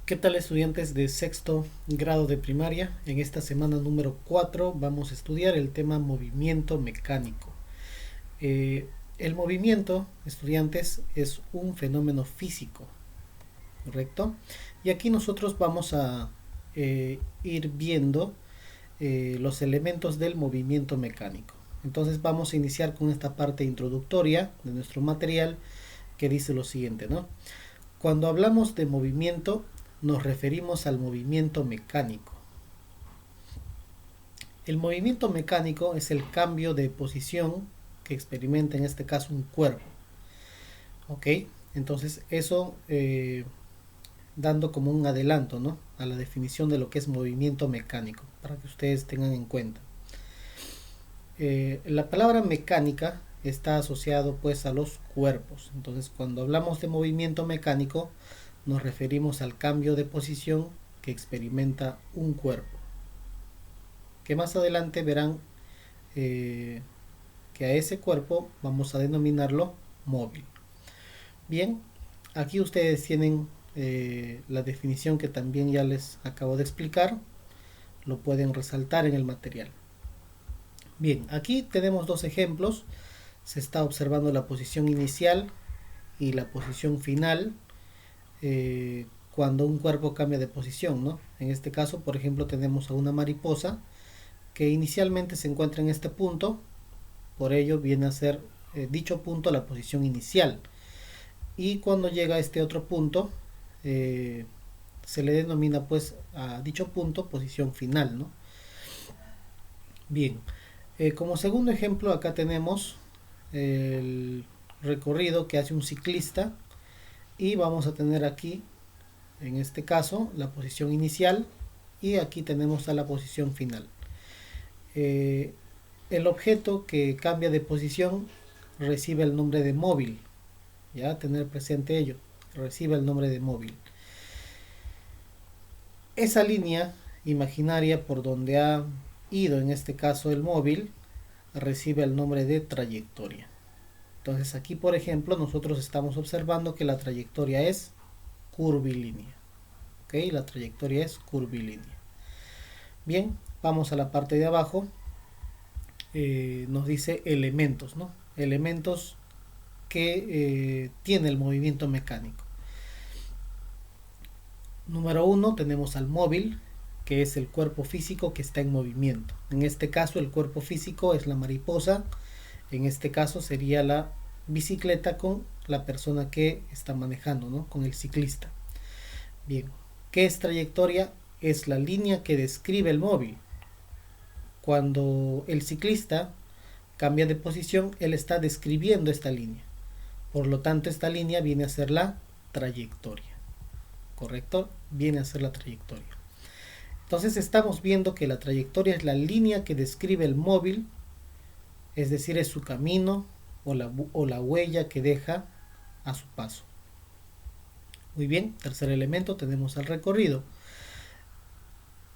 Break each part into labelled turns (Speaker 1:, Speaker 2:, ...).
Speaker 1: ¿Qué tal, estudiantes de sexto grado de primaria? En esta semana número 4 vamos a estudiar el tema movimiento mecánico. El movimiento, estudiantes, es un fenómeno físico, ¿correcto? Y aquí nosotros vamos a ir viendo los elementos del movimiento mecánico. Entonces vamos a iniciar con esta parte introductoria de nuestro material que dice lo siguiente, ¿no? Cuando hablamos de movimiento, nos referimos al movimiento mecánico. El movimiento mecánico es el cambio de posición que experimenta en este caso un cuerpo. ¿Ok? Entonces eso dando como un adelanto, ¿no?, a la definición de lo que es movimiento mecánico, para que ustedes tengan en cuenta. La palabra mecánica está asociado pues a los cuerpos. Entonces cuando hablamos de movimiento mecánico nos referimos al cambio de posición que experimenta un cuerpo, que más adelante verán que a ese cuerpo vamos a denominarlo móvil. Bien, aquí ustedes tienen la definición que también ya les acabo de explicar, lo pueden resaltar en el material. Bien, aquí tenemos dos ejemplos. Se está observando la posición inicial y la posición final cuando un cuerpo cambia de posición, ¿no? En este caso, por ejemplo, tenemos a una mariposa que inicialmente se encuentra en este punto, por ello viene a ser dicho punto la posición inicial, y cuando llega a este otro punto se le denomina pues a dicho punto posición final, ¿no? Bien, como segundo ejemplo acá tenemos el recorrido que hace un ciclista, y vamos a tener aquí en este caso la posición inicial y aquí tenemos a la posición final. El objeto que cambia de posición recibe el nombre de móvil, ya tener presente ello, recibe el nombre de móvil. Esa línea imaginaria por donde ha ido en este caso el móvil recibe el nombre de trayectoria. Entonces aquí, por ejemplo, nosotros estamos observando que la trayectoria es curvilínea. ¿Ok? La trayectoria es curvilínea. Bien, vamos a la parte de abajo. Nos dice elementos, ¿no? Elementos que tiene el movimiento mecánico. Número 1 tenemos al móvil, que es el cuerpo físico que está en movimiento. En este caso el cuerpo físico es la mariposa, en este caso sería la bicicleta con la persona que está manejando, ¿no?, con el ciclista. Bien, ¿qué es trayectoria? Es la línea que describe el móvil. Cuando el ciclista cambia de posición, él está describiendo esta línea. Por lo tanto, esta línea viene a ser la trayectoria. ¿Correcto? Viene a ser la trayectoria. Entonces estamos viendo que la trayectoria es la línea que describe el móvil, es decir, es su camino o la huella que deja a su paso. Muy bien, tercer elemento tenemos el recorrido.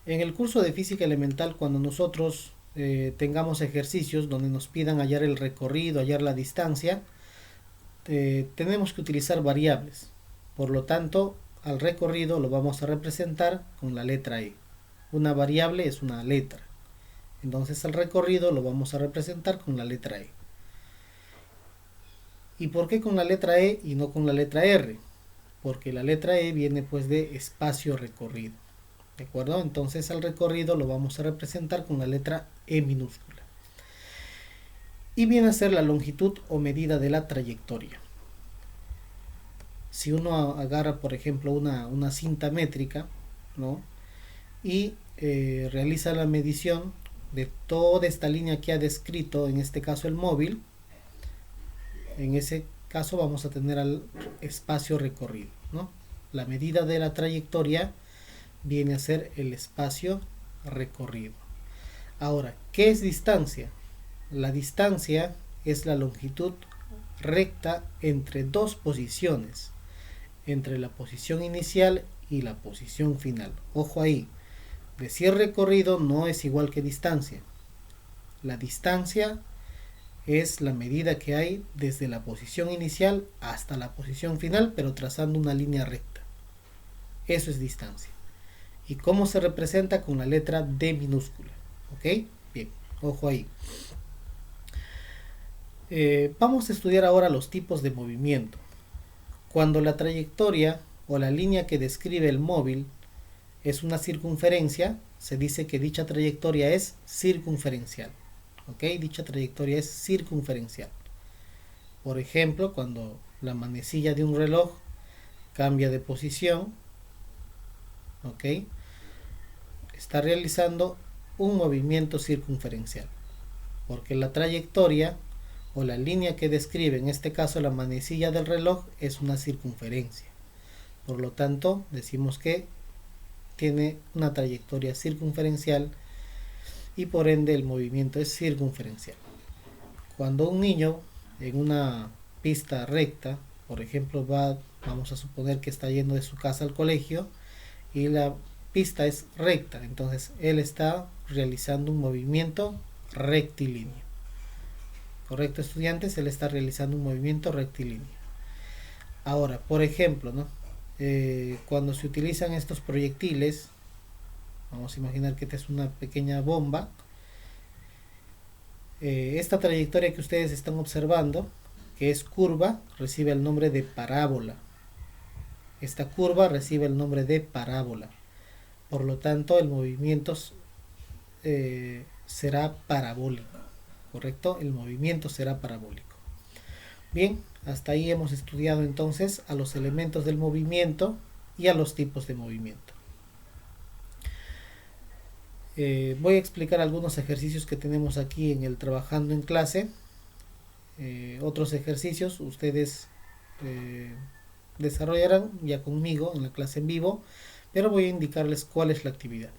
Speaker 1: En el curso de física elemental, cuando nosotros tengamos ejercicios donde nos pidan hallar el recorrido, hallar la distancia, tenemos que utilizar variables. Por lo tanto, al recorrido lo vamos a representar con la letra E. Una variable es una letra. Entonces al recorrido lo vamos a representar con la letra E. ¿Y por qué con la letra E y no con la letra R? Porque la letra E viene pues de espacio recorrido. ¿De acuerdo? Entonces al recorrido lo vamos a representar con la letra E minúscula. Y viene a ser la longitud o medida de la trayectoria. Si uno agarra, por ejemplo, una cinta métrica, ¿no?, y realiza la medición de toda esta línea que ha descrito, en este caso el móvil, en ese caso vamos a tener al espacio recorrido, ¿no? La medida de la trayectoria viene a ser el espacio recorrido. Ahora, ¿qué es distancia? La distancia es la longitud recta entre dos posiciones, entre la posición inicial y la posición final. Ojo ahí, decir recorrido no es igual que distancia. La distancia es la medida que hay desde la posición inicial hasta la posición final, pero trazando una línea recta. Eso es distancia. ¿Y cómo se representa? Con la letra D minúscula. ¿Ok? Bien, ojo ahí. Vamos a estudiar ahora los tipos de movimiento. Cuando la trayectoria o la línea que describe el móvil es una circunferencia, se dice que dicha trayectoria es circunferencial. ¿Ok? Dicha trayectoria es circunferencial. Por ejemplo, cuando la manecilla de un reloj cambia de posición, ¿ok? Está realizando un movimiento circunferencial, porque la trayectoria o la línea que describe, en este caso la manecilla del reloj, es una circunferencia. Por lo tanto, decimos que tiene una trayectoria circunferencial y por ende el movimiento es circunferencial. Cuando un niño en una pista recta, por ejemplo, vamos a suponer que está yendo de su casa al colegio y la pista es recta, entonces él está realizando un movimiento rectilíneo. ¿Correcto, estudiantes? Él está realizando un movimiento rectilíneo. Ahora, por ejemplo, ¿no? Cuando se utilizan estos proyectiles, vamos a imaginar que esta es una pequeña bomba. Esta trayectoria que ustedes están observando, que es curva, recibe el nombre de parábola. Esta curva recibe el nombre de parábola. Por lo tanto, el movimiento será parabólico. ¿Correcto? El movimiento será parabólico. Bien, hasta ahí hemos estudiado entonces a los elementos del movimiento y a los tipos de movimiento. Voy a explicar algunos ejercicios que tenemos aquí en el trabajando en clase. Otros ejercicios ustedes desarrollarán ya conmigo en la clase en vivo, pero voy a indicarles cuál es la actividad.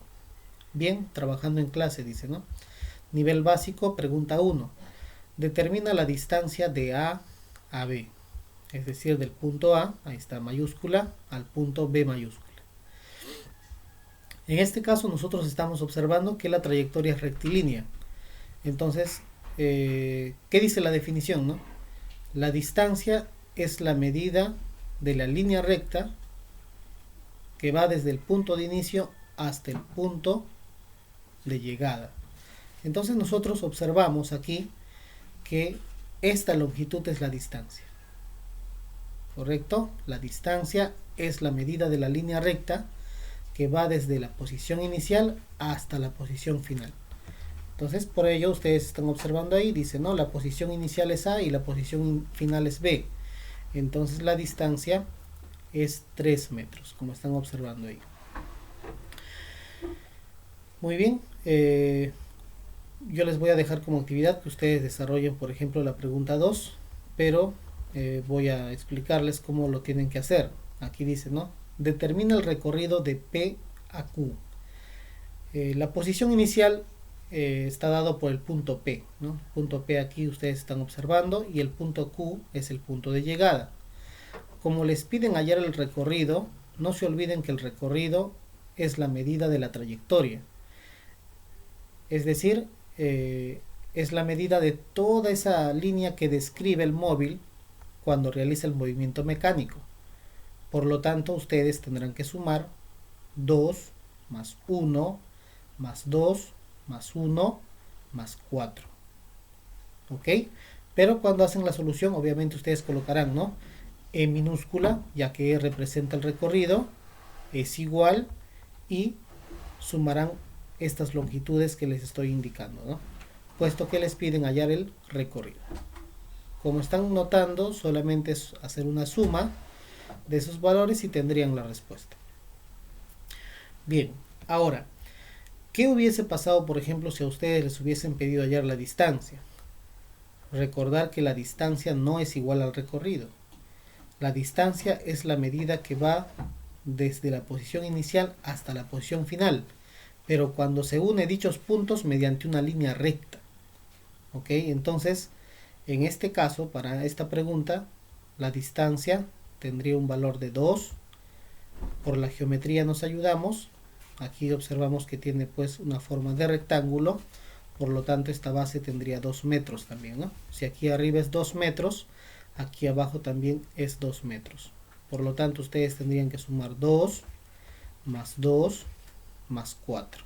Speaker 1: Bien, trabajando en clase dice, ¿no? Nivel básico, pregunta 1. Determina la distancia de A a B, es decir, del punto A, ahí está mayúscula, al punto B mayúscula. En este caso nosotros estamos observando que la trayectoria es rectilínea. Entonces, ¿qué dice la definición, no? La distancia es la medida de la línea recta que va desde el punto de inicio hasta el punto de llegada. Entonces nosotros observamos aquí que esta longitud es la distancia. ¿Correcto? La distancia es la medida de la línea recta que va desde la posición inicial hasta la posición final. Entonces, por ello ustedes están observando ahí, dice, ¿no? La posición inicial es A y la posición final es B. Entonces la distancia es 3 metros, como están observando ahí. Muy bien. Yo les voy a dejar como actividad que ustedes desarrollen, por ejemplo, la pregunta 2, pero voy a explicarles cómo lo tienen que hacer. Aquí dice, ¿no? Determina el recorrido de P a Q. La posición inicial está dado por el punto P, ¿no? El punto P aquí ustedes están observando y el punto Q es el punto de llegada. Como les piden hallar el recorrido, no se olviden que el recorrido es la medida de la trayectoria. Es decir, es la medida de toda esa línea que describe el móvil cuando realiza el movimiento mecánico. Por lo tanto, ustedes tendrán que sumar 2 más 1 más 2 más 1 más 4. ¿Ok? Pero cuando hacen la solución, obviamente ustedes colocarán, ¿no? E minúscula, ya que representa el recorrido, es igual, y sumarán estas longitudes que les estoy indicando, ¿no? Puesto que les piden hallar el recorrido. Como están notando, solamente es hacer una suma de esos valores y tendrían la respuesta. Bien, ahora, ¿qué hubiese pasado, por ejemplo, si a ustedes les hubiesen pedido hallar la distancia? Recordar que la distancia no es igual al recorrido. La distancia es la medida que va desde la posición inicial hasta la posición final, pero cuando se une dichos puntos mediante una línea recta. ¿Ok? Entonces, en este caso, para esta pregunta, la distancia tendría un valor de 2. Por la geometría nos ayudamos. Aquí observamos que tiene pues una forma de rectángulo, por lo tanto esta base tendría 2 metros también, ¿no? Si aquí arriba es 2 metros, aquí abajo también es 2 metros. Por lo tanto ustedes tendrían que sumar 2 más 2 más 4.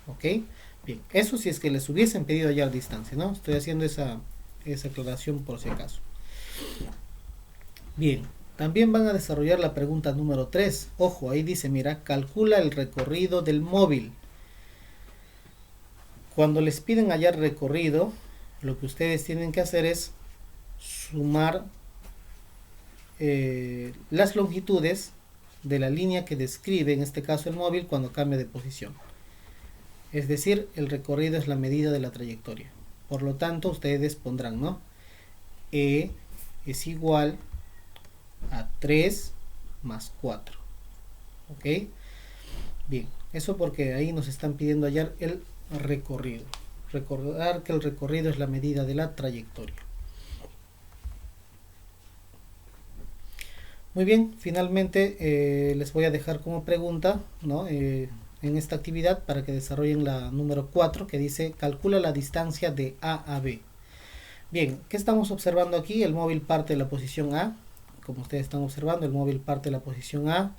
Speaker 1: ¿Ok? Bien, eso si es que les hubiesen pedido hallar distancia, ¿no? Estoy haciendo esa aclaración por si acaso. Bien, también van a desarrollar la pregunta número 3. Ojo, ahí dice, mira, calcula el recorrido del móvil. Cuando les piden hallar recorrido, lo que ustedes tienen que hacer es sumar las longitudes de la línea que describe, en este caso el móvil, cuando cambia de posición. Es decir, el recorrido es la medida de la trayectoria. Por lo tanto, ustedes pondrán, ¿no? E es igual a 3 más 4. ¿Ok? Bien, eso porque ahí nos están pidiendo hallar el recorrido. Recordar que el recorrido es la medida de la trayectoria. Muy bien, finalmente les voy a dejar como pregunta, ¿no? En esta actividad para que desarrollen la número 4 que dice calcula la distancia de A a B. Bien, ¿qué estamos observando aquí? El móvil parte de la posición A. Como ustedes están observando, el móvil parte de la posición A.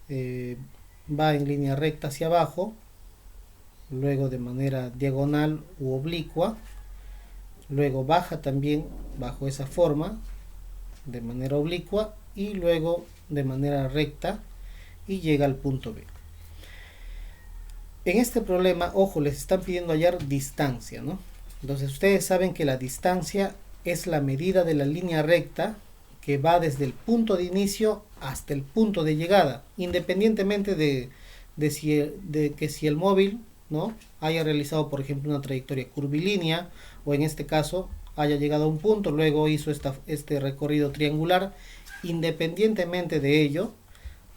Speaker 1: Va en línea recta hacia abajo, luego de manera diagonal u oblicua, luego baja también bajo esa forma de manera oblicua y luego de manera recta y llega al punto B. En este problema, ojo, les están pidiendo hallar distancia, ¿no? Entonces ustedes saben que la distancia es la medida de la línea recta que va desde el punto de inicio hasta el punto de llegada, independientemente de que si el móvil, ¿no?, haya realizado, por ejemplo, una trayectoria curvilínea o en este caso haya llegado a un punto, luego hizo este recorrido triangular. Independientemente de ello,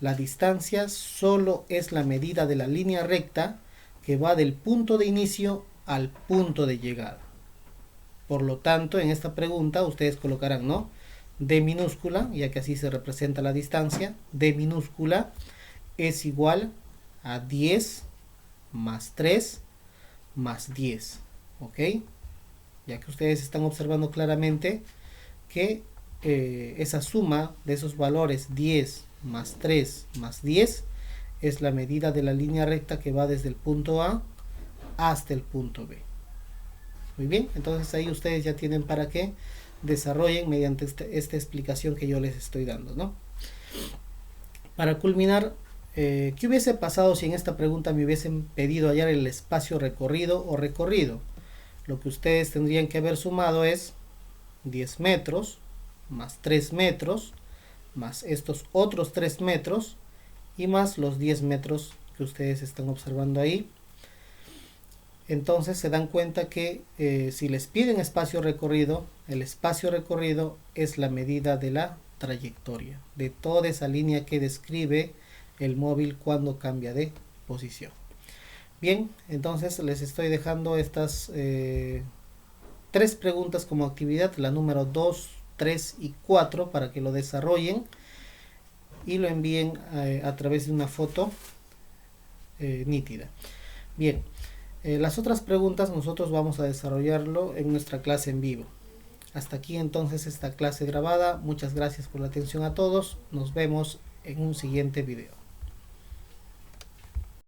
Speaker 1: la distancia solo es la medida de la línea recta que va del punto de inicio al punto de llegada. Por lo tanto, en esta pregunta ustedes colocarán, ¿no?, D minúscula, ya que así se representa la distancia. D minúscula es igual a 10 más 3 más 10. ¿Ok? Ya que ustedes están observando claramente que esa suma de esos valores 10 más 3 más 10 es la medida de la línea recta que va desde el punto A hasta el punto B. Muy bien, entonces ahí ustedes ya tienen para que desarrollen mediante esta explicación que yo les estoy dando, ¿no? Para culminar, ¿qué hubiese pasado si en esta pregunta me hubiesen pedido hallar el espacio recorrido o recorrido? Lo que ustedes tendrían que haber sumado es 10 metros más 3 metros más estos otros 3 metros y más los 10 metros que ustedes están observando ahí. Entonces se dan cuenta que si les piden espacio recorrido, el espacio recorrido es la medida de la trayectoria, de toda esa línea que describe el móvil cuando cambia de posición. Bien, entonces les estoy dejando estas 3 preguntas como actividad, la número 2, 3 y 4, para que lo desarrollen y lo envíen a través de una foto nítida. Bien. Las otras preguntas nosotros vamos a desarrollarlo en nuestra clase en vivo. Hasta aquí entonces esta clase grabada. Muchas gracias por la atención a todos. Nos vemos en un siguiente video.